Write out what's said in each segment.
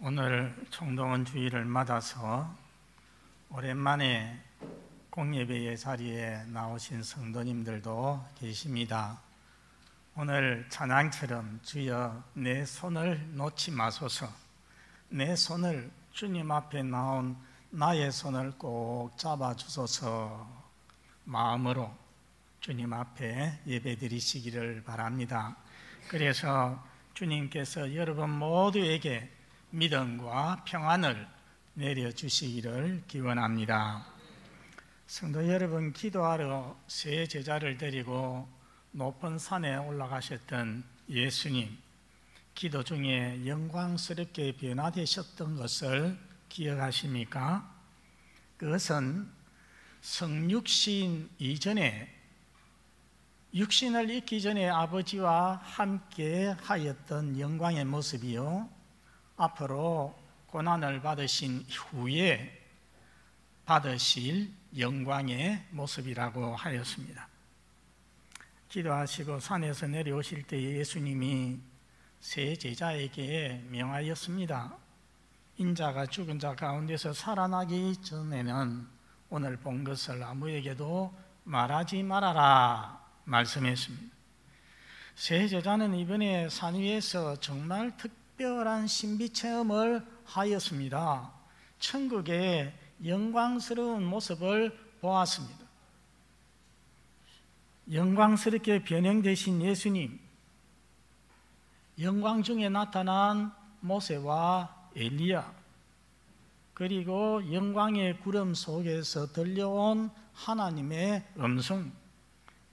오늘 총동원 주일을 맞아서 오랜만에 공예배의 자리에 나오신 성도님들도 계십니다. 오늘 찬양처럼 주여 내 손을 놓지 마소서, 내 손을 주님 앞에 나온 나의 손을 꼭 잡아주소서 마음으로 주님 앞에 예배드리시기를 바랍니다. 그래서 주님께서 여러분 모두에게 믿음과 평안을 내려주시기를 기원합니다. 성도 여러분, 기도하러 세 제자를 데리고 높은 산에 올라가셨던 예수님, 기도 중에 영광스럽게 변화되셨던 것을 기억하십니까? 그것은 성육신 이전에, 육신을 입기 전에 아버지와 함께 하였던 영광의 모습이요, 앞으로 고난을 받으신 후에 받으실 영광의 모습이라고 하였습니다. 기도하시고 산에서 내려오실 때 예수님이 세 제자에게 명하였습니다. 인자가 죽은 자 가운데서 살아나기 전에는 오늘 본 것을 아무에게도 말하지 말아라 말씀했습니다. 세 제자는 이번에 산 위에서 정말 특별한 신비 체험을 하였습니다. 천국의 영광스러운 모습을 보았습니다. 영광스럽게 변형되신 예수님, 영광 중에 나타난 모세와 엘리야, 그리고 영광의 구름 속에서 들려온 하나님의 음성,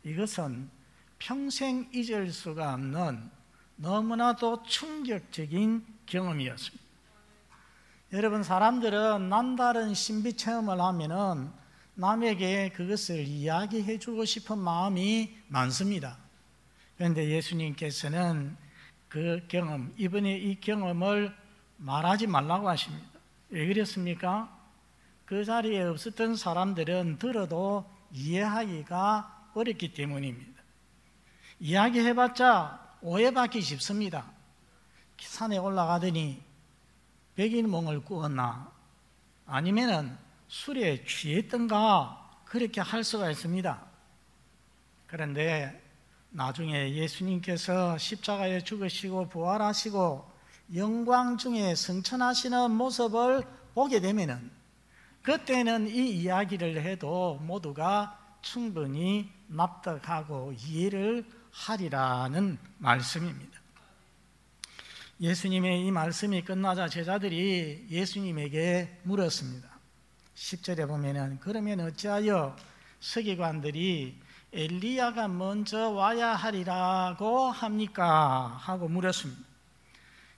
이것은 평생 잊을 수가 없는 너무나도 충격적인 경험이었습니다. 여러분, 사람들은 남다른 신비 체험을 하면은 남에게 그것을 이야기해 주고 싶은 마음이 많습니다. 그런데 예수님께서는 그 경험, 이번에 이 경험을 말하지 말라고 하십니다. 왜 그랬습니까? 그 자리에 없었던 사람들은 들어도 이해하기가 어렵기 때문입니다. 이야기해봤자 오해받기 쉽습니다. 산에 올라가더니 백일몽을 꾸었나, 아니면은 술에 취했던가, 그렇게 할 수가 있습니다. 그런데 나중에 예수님께서 십자가에 죽으시고 부활하시고 영광 중에 승천하시는 모습을 보게 되면은 그때는 이 이야기를 해도 모두가 충분히 납득하고 이해를 하리라는 말씀입니다. 예수님의 이 말씀이 끝나자 제자들이 예수님에게 물었습니다. 10절에 보면은 그러면 어찌하여 서기관들이 엘리야가 먼저 와야 하리라고 합니까? 하고 물었습니다.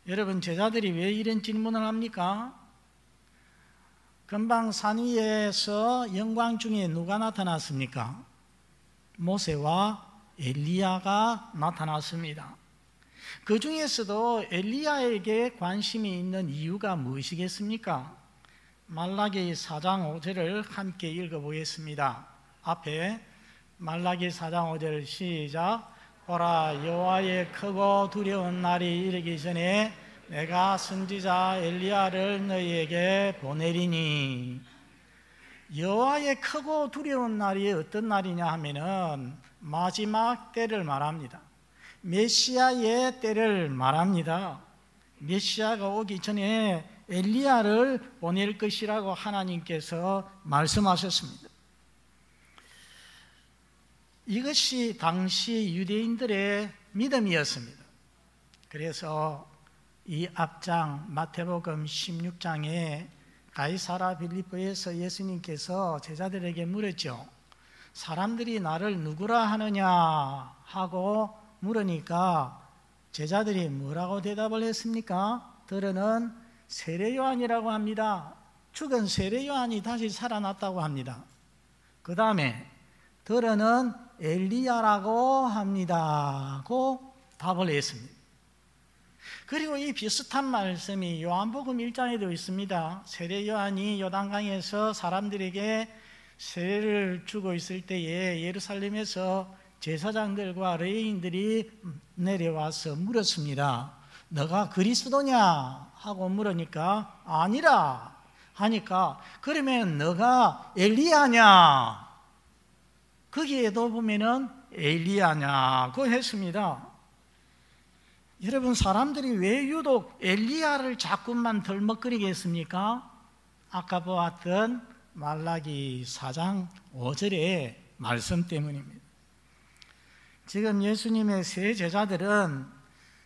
여러분, 제자들이 왜 이런 질문을 합니까? 금방 산 위에서 영광 중에 누가 나타났습니까? 모세와 엘리야가 나타났습니다. 그 중에서도 엘리야에게 관심이 있는 이유가 무엇이겠습니까? 말라기 4장 5절을 함께 읽어보겠습니다. 앞에 말라기 4장 5절 시작. 보라, 여호와의 크고 두려운 날이 이르기 전에 내가 선지자 엘리야를 너희에게 보내리니. 여호와의 크고 두려운 날이 어떤 날이냐 하면은 마지막 때를 말합니다. 메시아의 때를 말합니다. 메시아가 오기 전에 엘리야를 보낼 것이라고 하나님께서 말씀하셨습니다. 이것이 당시 유대인들의 믿음이었습니다. 그래서 이 앞장 마태복음 16장에 가이사라 빌립보에서 예수님께서 제자들에게 물었죠. 사람들이 나를 누구라 하느냐 하고 물으니까 제자들이 뭐라고 대답을 했습니까? 들어는 세례 요한이라고 합니다. 죽은 세례 요한이 다시 살아났다고 합니다. 그 다음에 들어는 엘리야라고 합니다고 답을 했습니다. 그리고 이 비슷한 말씀이 요한복음 1장에도 있습니다. 세례 요한이 요단강에서 사람들에게 세례를 주고 있을 때에 예루살렘에서 제사장들과 레위인들이 내려와서 물었습니다. 너가 그리스도냐 하고 물으니까 아니라 하니까 그러면 너가 엘리야냐? 거기에도 보면은 엘리야냐고 했습니다. 여러분, 사람들이 왜 유독 엘리야를 자꾸만 덜먹거리게 했습니까? 아까 보았던 말라기 4장 5절의 말씀 때문입니다. 지금 예수님의 세 제자들은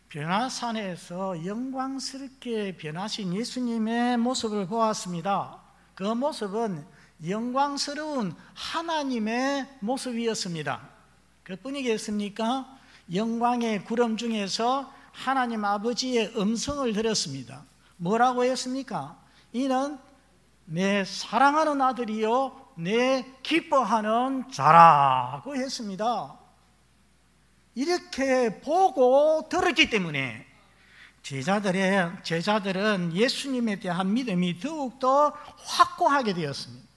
변화산에서 영광스럽게 변하신 예수님의 모습을 보았습니다. 그 모습은 영광스러운 하나님의 모습이었습니다. 그뿐이겠습니까? 영광의 구름 중에서 하나님 아버지의 음성을 들었습니다. 뭐라고 했습니까? 이는 내 사랑하는 아들이요 내 기뻐하는 자라고 했습니다. 이렇게 보고 들었기 때문에 제자들은 예수님에 대한 믿음이 더욱더 확고하게 되었습니다.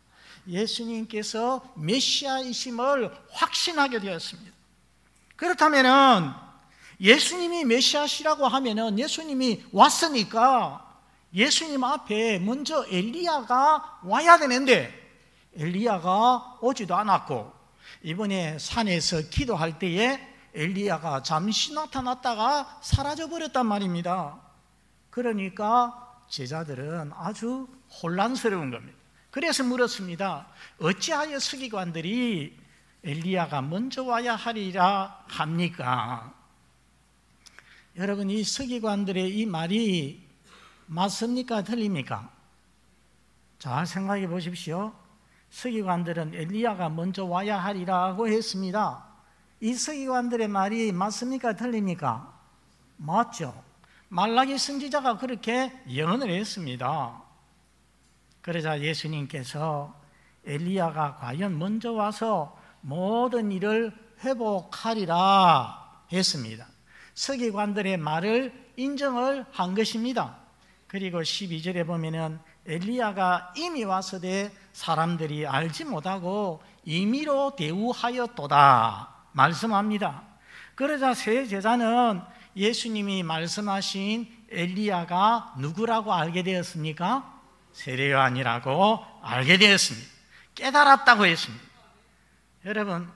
예수님께서 메시아이심을 확신하게 되었습니다. 그렇다면은 예수님이 메시아시라고 하면은 예수님이 왔으니까 예수님 앞에 먼저 엘리야가 와야 되는데 엘리야가 오지도 않았고 이번에 산에서 기도할 때에 엘리야가 잠시 나타났다가 사라져 버렸단 말입니다. 그러니까 제자들은 아주 혼란스러운 겁니다. 그래서 물었습니다. 어찌하여 서기관들이 엘리야가 먼저 와야 하리라 합니까? 여러분, 이 서기관들의 이 말이 맞습니까? 틀립니까? 잘 생각해 보십시오. 서기관들은 엘리야가 먼저 와야 하리라고 했습니다. 이 서기관들의 말이 맞습니까? 틀립니까? 맞죠. 말라기 선지자가 그렇게 예언을 했습니다. 그러자 예수님께서 엘리야가 과연 먼저 와서 모든 일을 회복하리라 했습니다. 서기관들의 말을 인정을 한 것입니다. 그리고 12절에 보면은 엘리야가 이미 와서되 사람들이 알지 못하고 임의로 대우하였도다 말씀합니다. 그러자 세 제자는 예수님이 말씀하신 엘리야가 누구라고 알게 되었습니까? 세례요한이라고 알게 되었습니다. 깨달았다고 했습니다. 여러분,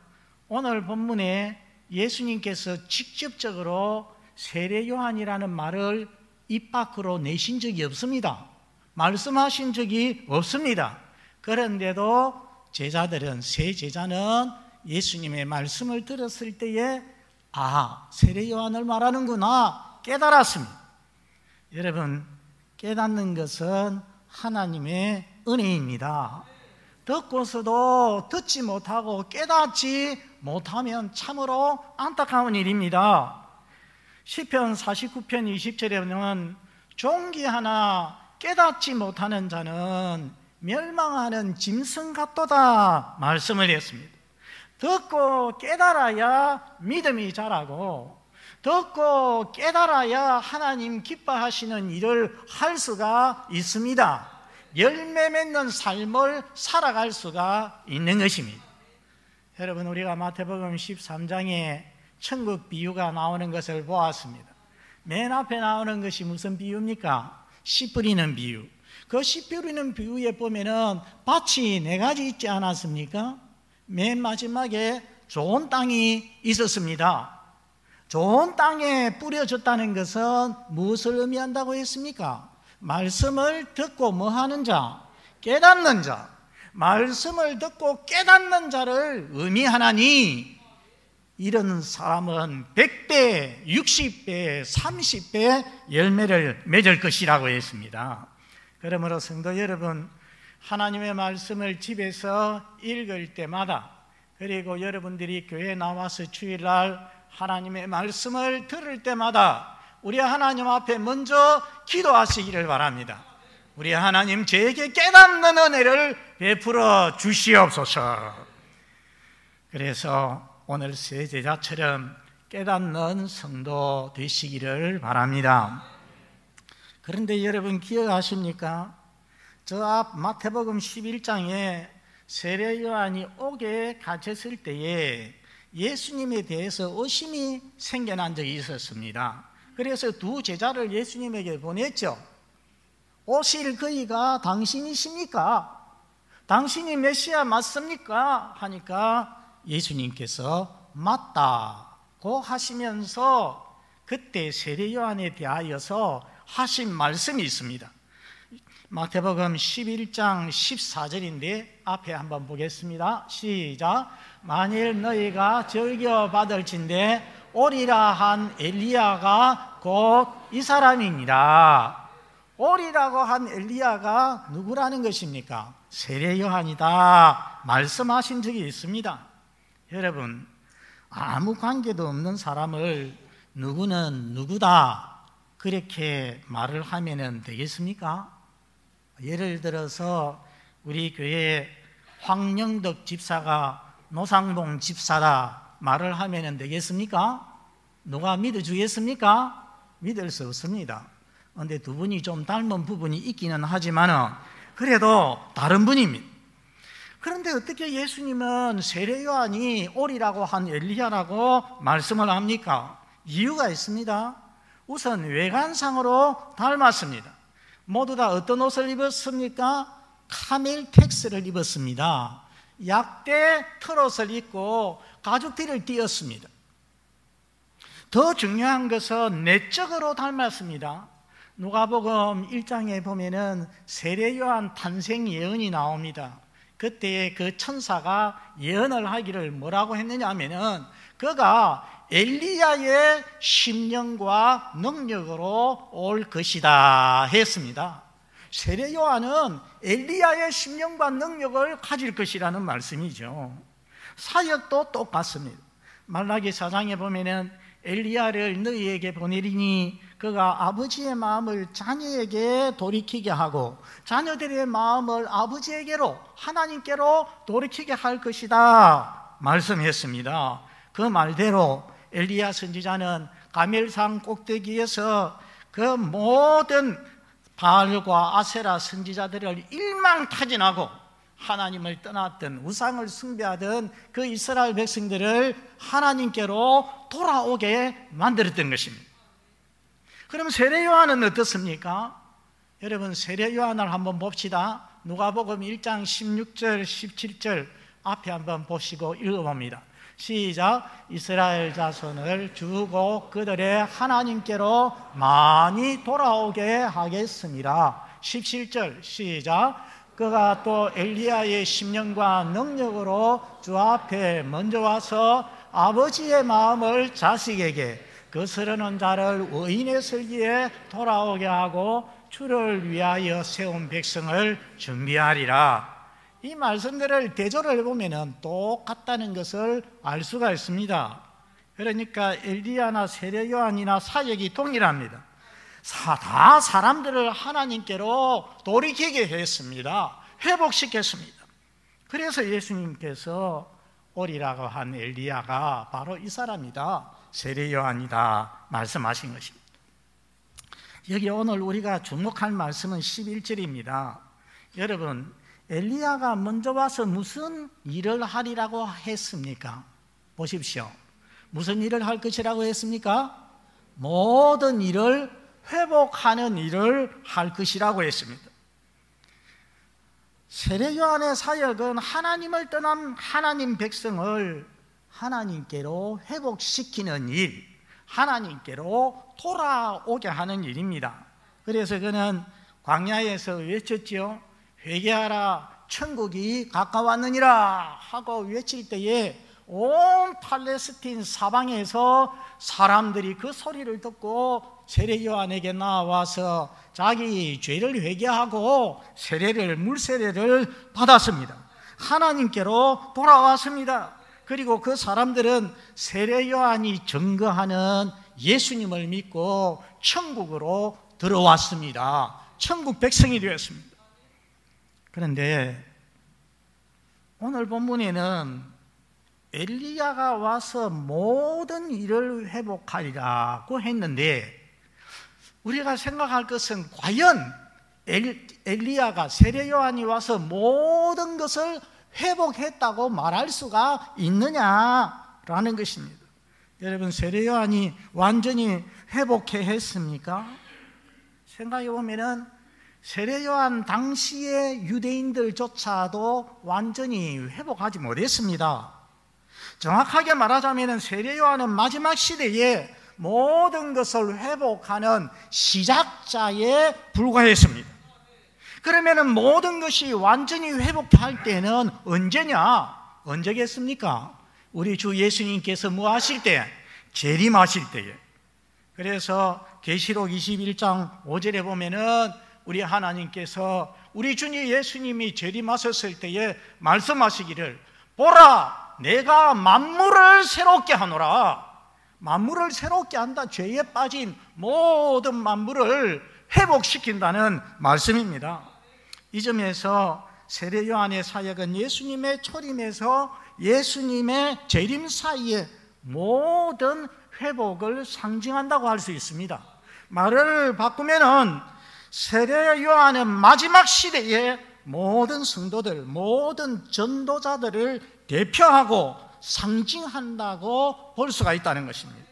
오늘 본문에 예수님께서 직접적으로 세례요한이라는 말을 입 밖으로 내신 적이 없습니다. 말씀하신 적이 없습니다. 그런데도 세 제자는 예수님의 말씀을 들었을 때에 세례요한을 말하는구나 깨달았습니다. 여러분, 깨닫는 것은 하나님의 은혜입니다. 듣고서도 듣지 못하고 깨닫지 못하면 참으로 안타까운 일입니다. 시편 49편 20절에 보면 종기 하나 깨닫지 못하는 자는 멸망하는 짐승 같도다 말씀을 했습니다. 듣고 깨달아야 믿음이 자라고 듣고 깨달아야 하나님 기뻐하시는 일을 할 수가 있습니다. 열매 맺는 삶을 살아갈 수가 있는 것입니다. 여러분, 우리가 마태복음 13장에 천국 비유가 나오는 것을 보았습니다. 맨 앞에 나오는 것이 무슨 비유입니까? 씨 뿌리는 비유. 그 씨 뿌리는 비유에 보면은 밭이 4가지 있지 않았습니까? 맨 마지막에 좋은 땅이 있었습니다. 좋은 땅에 뿌려졌다는 것은 무엇을 의미한다고 했습니까? 말씀을 듣고 뭐하는 자? 깨닫는 자. 말씀을 듣고 깨닫는 자를 의미하나니 이런 사람은 100배, 60배, 30배 열매를 맺을 것이라고 했습니다. 그러므로 성도 여러분, 하나님의 말씀을 집에서 읽을 때마다 그리고 여러분들이 교회에 나와서 주일날 하나님의 말씀을 들을 때마다 우리 하나님 앞에 먼저 기도하시기를 바랍니다. 우리 하나님, 저에게 깨닫는 은혜를 베풀어 주시옵소서. 그래서 오늘 세 제자처럼 깨닫는 성도 되시기를 바랍니다. 그런데 여러분 기억하십니까? 저 앞 마태복음 11장에 세례요한이 옥에 갇혔을 때에 예수님에 대해서 의심이 생겨난 적이 있었습니다. 그래서 두 제자를 예수님에게 보냈죠. 오실 그이가 당신이십니까? 당신이 메시아 맞습니까? 하니까 예수님께서 맞다고 하시면서 그때 세례 요한에 대하여서 하신 말씀이 있습니다. 마태복음 11장 14절인데 앞에 한번 보겠습니다. 시작. 만일 너희가 즐겨받을진대 오리라 한 엘리야가 곧 이 사람이니라. 오리라고 한 엘리야가 누구라는 것입니까? 세례 요한이다 말씀하신 적이 있습니다. 여러분, 아무 관계도 없는 사람을 누구는 누구다 그렇게 말을 하면 되겠습니까? 예를 들어서 우리 교회 황영덕 집사가 노상봉 집사다 말을 하면 되겠습니까? 누가 믿어주겠습니까? 믿을 수 없습니다. 그런데 두 분이 좀 닮은 부분이 있기는 하지만 그래도 다른 분입니다. 그런데 어떻게 예수님은 세례 요한이 오리라고 한 엘리야라고 말씀을 합니까? 이유가 있습니다. 우선 외관상으로 닮았습니다. 모두 다 어떤 옷을 입었습니까? 카멜텍스를 입었습니다. 약대 트롯을 입고 가죽띠를 띄었습니다. 더 중요한 것은 내적으로 닮았습니다. 누가복음 1장에 보면은 세례 요한 탄생 예언이 나옵니다. 그때 그 천사가 예언을 하기를 뭐라고 했느냐 하면은 그가 엘리야의 심령과 능력으로 올 것이다 했습니다. 세례 요한은 엘리야의 심령과 능력을 가질 것이라는 말씀이죠. 사역도 똑같습니다. 말라기 4장에 보면은 엘리야를 너희에게 보내리니 그가 아버지의 마음을 자녀에게 돌이키게 하고 자녀들의 마음을 아버지에게로 하나님께로 돌이키게 할 것이다 말씀했습니다. 그 말대로 엘리야 선지자는 가멜산 꼭대기에서 그 모든 바알과 아세라 선지자들을 일망타진하고 하나님을 떠났던 우상을 숭배하던 그 이스라엘 백성들을 하나님께로 돌아오게 만들었던 것입니다. 그럼 세례 요한은 어떻습니까? 여러분, 세례 요한을 한번 봅시다. 누가복음 1장 16절 17절 앞에 한번 보시고 읽어봅니다. 시작. 이스라엘 자손을 주고 그들의 하나님께로 많이 돌아오게 하겠습니다. 17절 시작. 그가 또 엘리야의 심령과 능력으로 주 앞에 먼저 와서 아버지의 마음을 자식에게 거스르는 자를 의인의 설기에 돌아오게 하고 주를 위하여 세운 백성을 준비하리라. 이 말씀들을 대조를 해보면 똑같다는 것을 알 수가 있습니다. 그러니까 엘리야나 세례 요한이나 사역이 동일합니다. 다 사람들을 하나님께로 돌이키게 했습니다. 회복시켰습니다. 그래서 예수님께서 오리라고 한 엘리야가 바로 이 사람이다, 세례 요한이다 말씀하신 것입니다. 여기 오늘 우리가 주목할 말씀은 11절입니다. 여러분, 엘리야가 먼저 와서 무슨 일을 하리라고 했습니까? 보십시오. 무슨 일을 할 것이라고 했습니까? 모든 일을 회복하는 일을 할 것이라고 했습니다. 세례 요한의 사역은 하나님을 떠난 하나님 백성을 하나님께로 회복시키는 일, 하나님께로 돌아오게 하는 일입니다. 그래서 그는 광야에서 외쳤지요. 회개하라, 천국이 가까웠느니라 하고 외칠 때에 온 팔레스틴 사방에서 사람들이 그 소리를 듣고 세례 요한에게 나와서 자기 죄를 회개하고 물세례를 받았습니다. 하나님께로 돌아왔습니다. 그리고 그 사람들은 세례 요한이 증거하는 예수님을 믿고 천국으로 들어왔습니다. 천국 백성이 되었습니다. 그런데 오늘 본문에는 엘리야가 와서 모든 일을 회복하리라고 했는데 우리가 생각할 것은 과연 엘리야가 세례 요한이 와서 모든 것을 회복했다고 말할 수가 있느냐라는 것입니다. 여러분, 세례 요한이 완전히 회복해 했습니까? 생각해 보면은 세례 요한 당시의 유대인들조차도 완전히 회복하지 못했습니다. 정확하게 말하자면 세례 요한은 마지막 시대에 모든 것을 회복하는 시작자에 불과했습니다. 그러면 모든 것이 완전히 회복할 때는 언제냐? 언제겠습니까? 우리 주 예수님께서 뭐 하실 때? 재림하실 때에. 그래서 계시록 21장 5절에 보면은 우리 하나님께서 우리 주님 예수님이 재림하셨을 때에 말씀하시기를, 보라, 내가 만물을 새롭게 하노라. 만물을 새롭게 한다. 죄에 빠진 모든 만물을 회복시킨다는 말씀입니다. 이 점에서 세례 요한의 사역은 예수님의 초림에서 예수님의 재림 사이에 모든 회복을 상징한다고 할 수 있습니다. 말을 바꾸면은 세례 요한은 마지막 시대에 모든 성도들, 모든 전도자들을 대표하고 상징한다고 볼 수가 있다는 것입니다.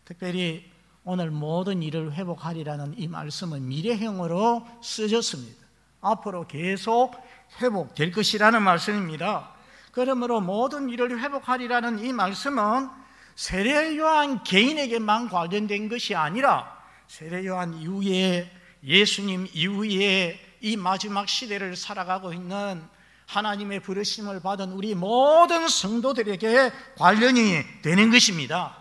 특별히 오늘 모든 일을 회복하리라는 이 말씀은 미래형으로 쓰여졌습니다. 앞으로 계속 회복될 것이라는 말씀입니다. 그러므로 모든 일을 회복하리라는 이 말씀은 세례 요한 개인에게만 관련된 것이 아니라 세례 요한 이후에, 예수님 이후에 이 마지막 시대를 살아가고 있는 하나님의 부르심을 받은 우리 모든 성도들에게 관련이 되는 것입니다.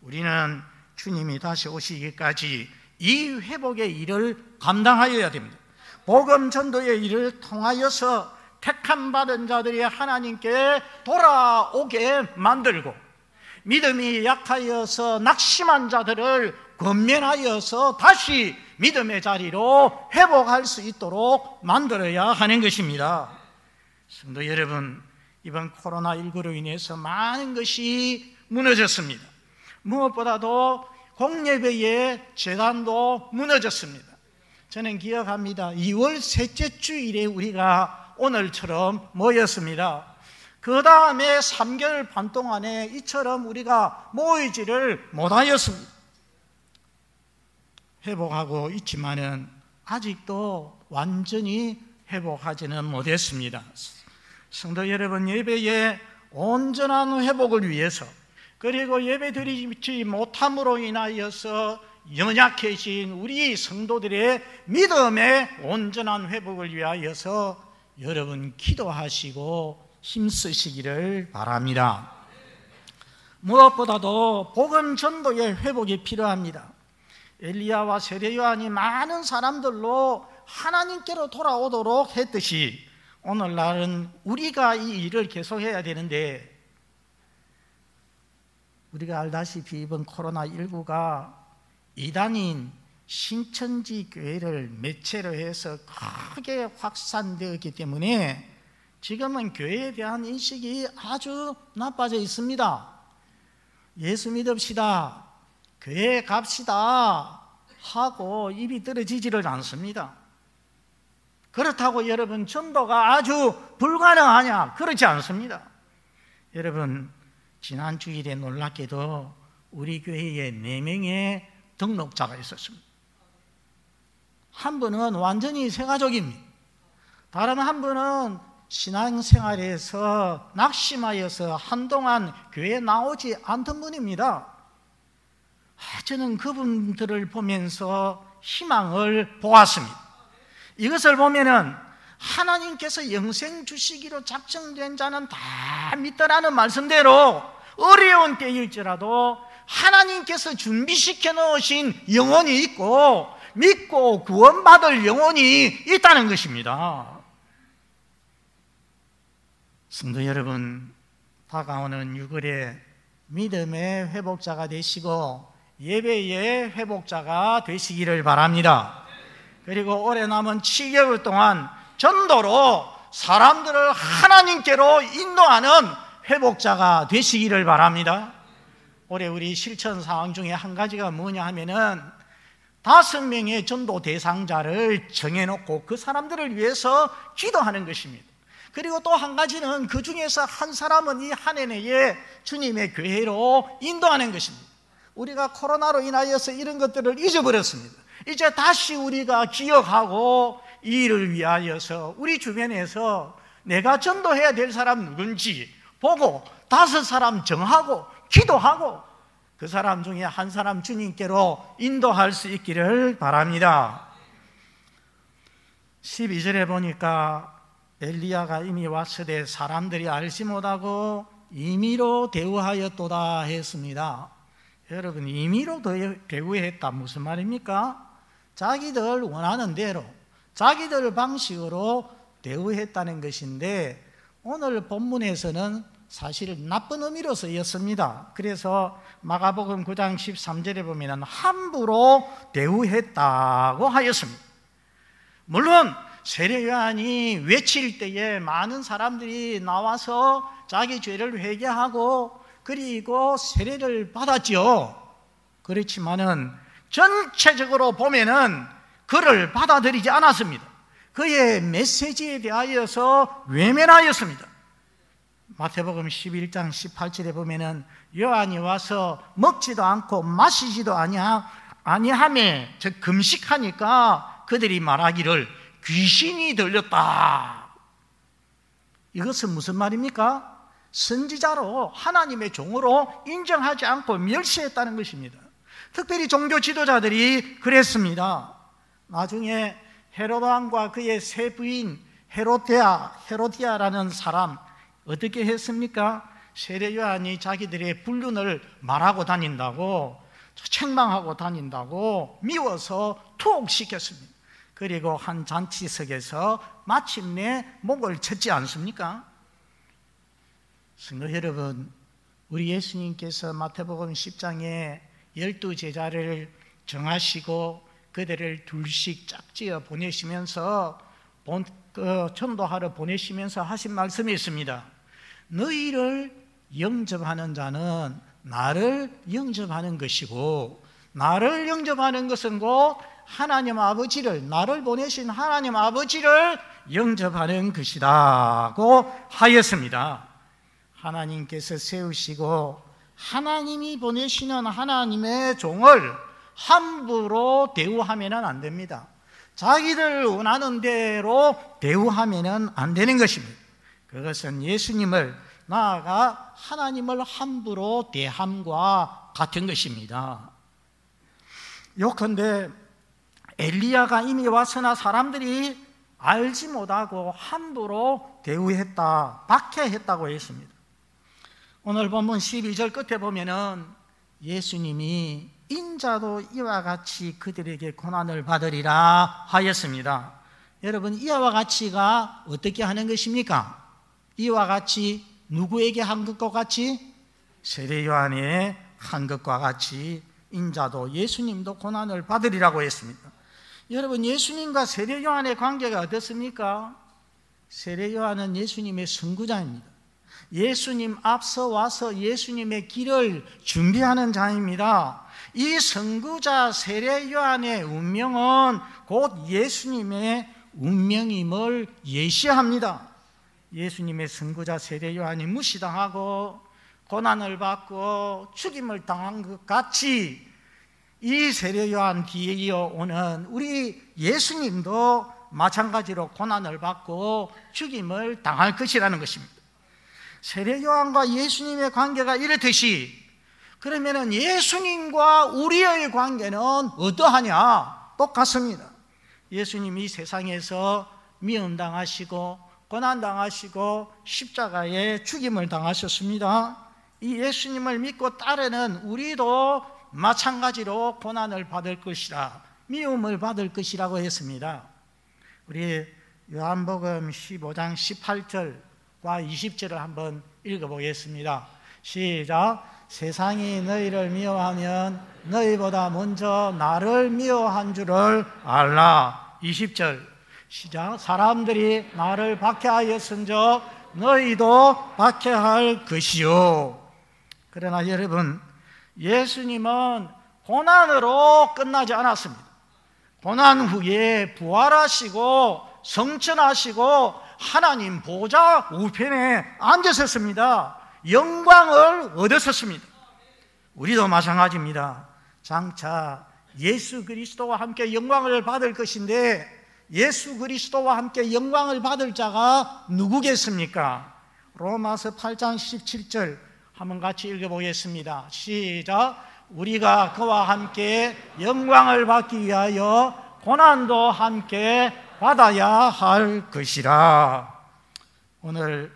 우리는 주님이 다시 오시기까지 이 회복의 일을 감당하여야 됩니다. 복음 전도의 일을 통하여서 택함 받은 자들이 하나님께 돌아오게 만들고, 믿음이 약하여서 낙심한 자들을 권면하여서 다시 믿음의 자리로 회복할 수 있도록 만들어야 하는 것입니다. 성도 여러분, 이번 코로나19로 인해서 많은 것이 무너졌습니다. 무엇보다도 공예배의 재단도 무너졌습니다. 저는 기억합니다. 2월 셋째 주일에 우리가 오늘처럼 모였습니다. 그 다음에 3개월 반 동안에 이처럼 우리가 모이지를 못하였습니다. 회복하고 있지만은 아직도 완전히 회복하지는 못했습니다. 성도 여러분, 예배의 온전한 회복을 위해서, 그리고 예배드리지 못함으로 인하여서 연약해진 우리 성도들의 믿음의 온전한 회복을 위하여서 여러분 기도하시고 힘쓰시기를 바랍니다. 무엇보다도 복음 전도의 회복이 필요합니다. 엘리야와 세례 요한이 많은 사람들로 하나님께로 돌아오도록 했듯이 오늘날은 우리가 이 일을 계속해야 되는데, 우리가 알다시피 이번 코로나19가 이단인 신천지 교회를 매체로 해서 크게 확산되었기 때문에 지금은 교회에 대한 인식이 아주 나빠져 있습니다. 예수 믿읍시다, 교회에 갑시다 하고 입이 떨어지지를 않습니다. 그렇다고 여러분 전도가 아주 불가능하냐? 그렇지 않습니다. 여러분, 지난 주일에 놀랍게도 우리 교회에 4명의 등록자가 있었습니다. 한 분은 완전히 새가족입니다. 다른 한 분은 신앙생활에서 낙심하여서 한동안 교회에 나오지 않던 분입니다. 저는 그분들을 보면서 희망을 보았습니다. 이것을 보면은 하나님께서 영생 주시기로 작정된 자는 다 믿더라는 말씀대로 어려운 때일지라도 하나님께서 준비시켜 놓으신 영혼이 있고 믿고 구원받을 영혼이 있다는 것입니다. 성도 여러분, 다가오는 6월에 믿음의 회복자가 되시고 예배의 회복자가 되시기를 바랍니다. 그리고 올해 남은 7개월 동안 전도로 사람들을 하나님께로 인도하는 회복자가 되시기를 바랍니다. 올해 우리 실천 사항 중에 한 가지가 뭐냐 하면은 5명의 전도 대상자를 정해놓고 그 사람들을 위해서 기도하는 것입니다. 그리고 또 한 가지는 그 중에서 한 사람은 이 한 해 내에 주님의 교회로 인도하는 것입니다. 우리가 코로나로 인하여서 이런 것들을 잊어버렸습니다. 이제 다시 우리가 기억하고 이 일을 위하여서 우리 주변에서 내가 전도해야 될 사람 누군지 보고 5사람 정하고 기도하고 그 사람 중에 한 사람 주님께로 인도할 수 있기를 바랍니다. 12절에 보니까 엘리야가 이미 왔으되 사람들이 알지 못하고 임의로 대우하였도다 했습니다. 여러분, 임의로 대우했다 무슨 말입니까? 자기들 원하는 대로 자기들 방식으로 대우했다는 것인데, 오늘 본문에서는 사실 나쁜 의미로 쓰였습니다. 그래서 마가복음 9장 13절에 보면 함부로 대우했다고 하였습니다. 물론 세례 요한이 외칠 때에 많은 사람들이 나와서 자기 죄를 회개하고 그리고 세례를 받았지요. 그렇지만은 전체적으로 보면은 그를 받아들이지 않았습니다. 그의 메시지에 대하여서 외면하였습니다. 마태복음 11장 18절에 보면은 요한이 와서 먹지도 않고 마시지도 아니하며 즉 금식하니까 그들이 말하기를 귀신이 들렸다. 이것은 무슨 말입니까? 선지자로 하나님의 종으로 인정하지 않고 멸시했다는 것입니다. 특별히 종교 지도자들이 그랬습니다. 나중에 헤롯 왕과 그의 세 부인 헤로디아라는 사람 어떻게 했습니까? 세례 요한이 자기들의 불륜을 말하고 다닌다고, 책망하고 다닌다고 미워서 투옥시켰습니다. 그리고 한 잔치석에서 마침내 목을 쳤지 않습니까? 성도 여러분, 우리 예수님께서 마태복음 10장에 12제자를 정하시고 그들을 둘씩 짝지어 보내시면서 전도하러 보내시면서 하신 말씀이 있습니다. 너희를 영접하는 자는 나를 영접하는 것이고, 나를 영접하는 것은 곧 하나님 아버지를, 나를 보내신 하나님 아버지를 영접하는 것이라고 하였습니다. 하나님께서 세우시고 하나님이 보내시는 하나님의 종을 함부로 대우하면 안 됩니다. 자기들 원하는 대로 대우하면 안 되는 것입니다. 그것은 예수님을, 나아가 하나님을 함부로 대함과 같은 것입니다. 요컨대 엘리야가 이미 왔으나 사람들이 알지 못하고 함부로 대우했다, 박해했다고 했습니다. 오늘 본문 12절 끝에 보면은 예수님이 인자도 이와 같이 그들에게 고난을 받으리라 하였습니다. 여러분, 이와 같이가 어떻게 하는 것입니까? 이와 같이 누구에게 한 것과 같이? 세례 요한이 한 것과 같이 인자도, 예수님도 고난을 받으리라고 했습니다. 여러분, 예수님과 세례 요한의 관계가 어떻습니까? 세례 요한은 예수님의 선구자입니다. 예수님 앞서 와서 예수님의 길을 준비하는 자입니다. 이 선구자 세례 요한의 운명은 곧 예수님의 운명임을 예시합니다. 예수님의 선구자 세례 요한이 무시당하고 고난을 받고 죽임을 당한 것 같이 이 세례 요한 뒤에 이어오는 우리 예수님도 마찬가지로 고난을 받고 죽임을 당할 것이라는 것입니다. 세례 요한과 예수님의 관계가 이렇듯이, 그러면 예수님과 우리의 관계는 어떠하냐? 똑같습니다. 예수님이 세상에서 미움당하시고 고난당하시고 십자가에 죽임을 당하셨습니다. 이 예수님을 믿고 따르는 우리도 마찬가지로 고난을 받을 것이라, 미움을 받을 것이라고 했습니다. 우리 요한복음 15장 18절과 20절을 한번 읽어보겠습니다. 시작. 세상이 너희를 미워하면 너희보다 먼저 나를 미워한 줄을 알라. 20절 시작. 사람들이 나를 박해하였은즉 너희도 박해할 것이요. 그러나 여러분, 예수님은 고난으로 끝나지 않았습니다. 고난 후에 부활하시고 성천하시고 하나님 보좌 우편에 앉으셨습니다. 영광을 얻으셨습니다. 우리도 마찬가지입니다. 장차 예수 그리스도와 함께 영광을 받을 것인데, 예수 그리스도와 함께 영광을 받을 자가 누구겠습니까? 로마서 8장 17절 한번 같이 읽어보겠습니다. 시작. 우리가 그와 함께 영광을 받기 위하여 고난도 함께 받아야 할 것이라. 오늘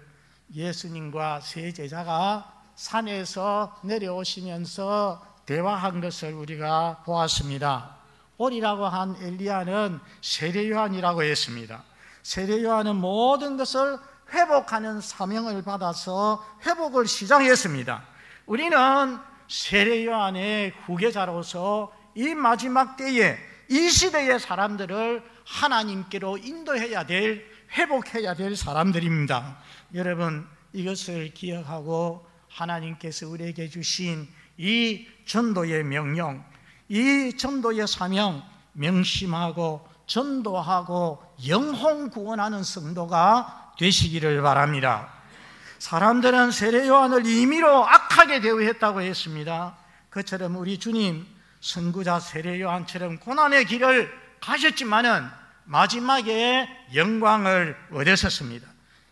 예수님과 세 제자가 산에서 내려오시면서 대화한 것을 우리가 보았습니다. 오리라고 한 엘리야는 세례 요한이라고 했습니다. 세례 요한은 모든 것을 회복하는 사명을 받아서 회복을 시작했습니다. 우리는 세례 요한의 후계자로서 이 마지막 때에 이 시대의 사람들을 하나님께로 인도해야 될, 회복해야 될 사람들입니다. 여러분, 이것을 기억하고 하나님께서 우리에게 주신 이 전도의 명령, 이 전도의 사명 명심하고 전도하고 영혼 구원하는 성도가 되시기를 바랍니다. 사람들은 세례 요한을 임의로 악하게 대우했다고 했습니다. 그처럼 우리 주님 선구자 세례 요한처럼 고난의 길을 가셨지만은 마지막에 영광을 얻으셨습니다.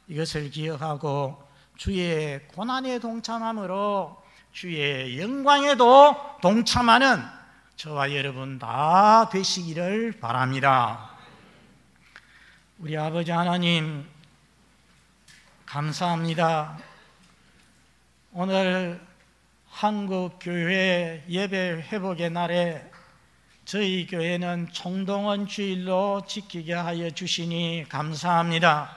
이것을 기억하고 주의 고난에 동참함으로 주의 영광에도 동참하는 저와 여러분 다 되시기를 바랍니다. 우리 아버지 하나님 감사합니다. 오늘 한국교회 예배 회복의 날에 저희 교회는 총동원 주일로 지키게 하여 주시니 감사합니다.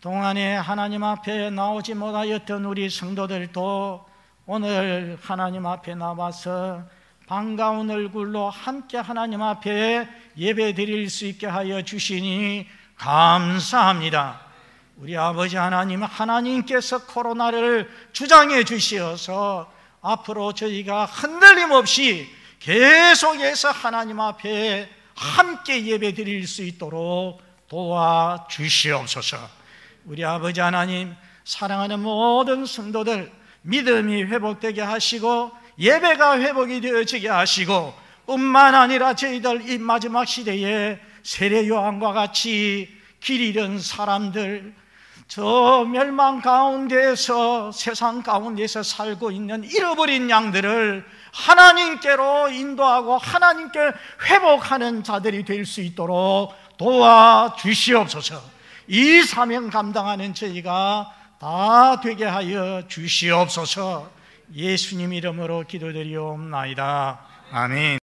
동안에 하나님 앞에 나오지 못하였던 우리 성도들도 오늘 하나님 앞에 나와서 반가운 얼굴로 함께 하나님 앞에 예배 드릴 수 있게 하여 주시니 감사합니다. 우리 아버지 하나님, 하나님께서 코로나를 주장해 주시어서 앞으로 저희가 흔들림 없이 계속해서 하나님 앞에 함께 예배 드릴 수 있도록 도와주시옵소서. 우리 아버지 하나님, 사랑하는 모든 성도들 믿음이 회복되게 하시고 예배가 회복이 되어지게 하시고, 뿐만 아니라 저희들 이 마지막 시대에 세례 요한과 같이 길 잃은 사람들, 저 멸망 가운데서 세상 가운데서 살고 있는 잃어버린 양들을 하나님께로 인도하고 하나님께 회복하는 자들이 될 수 있도록 도와주시옵소서. 이 사명 감당하는 저희가 다 되게 하여 주시옵소서. 예수님 이름으로 기도드리옵나이다. 아멘.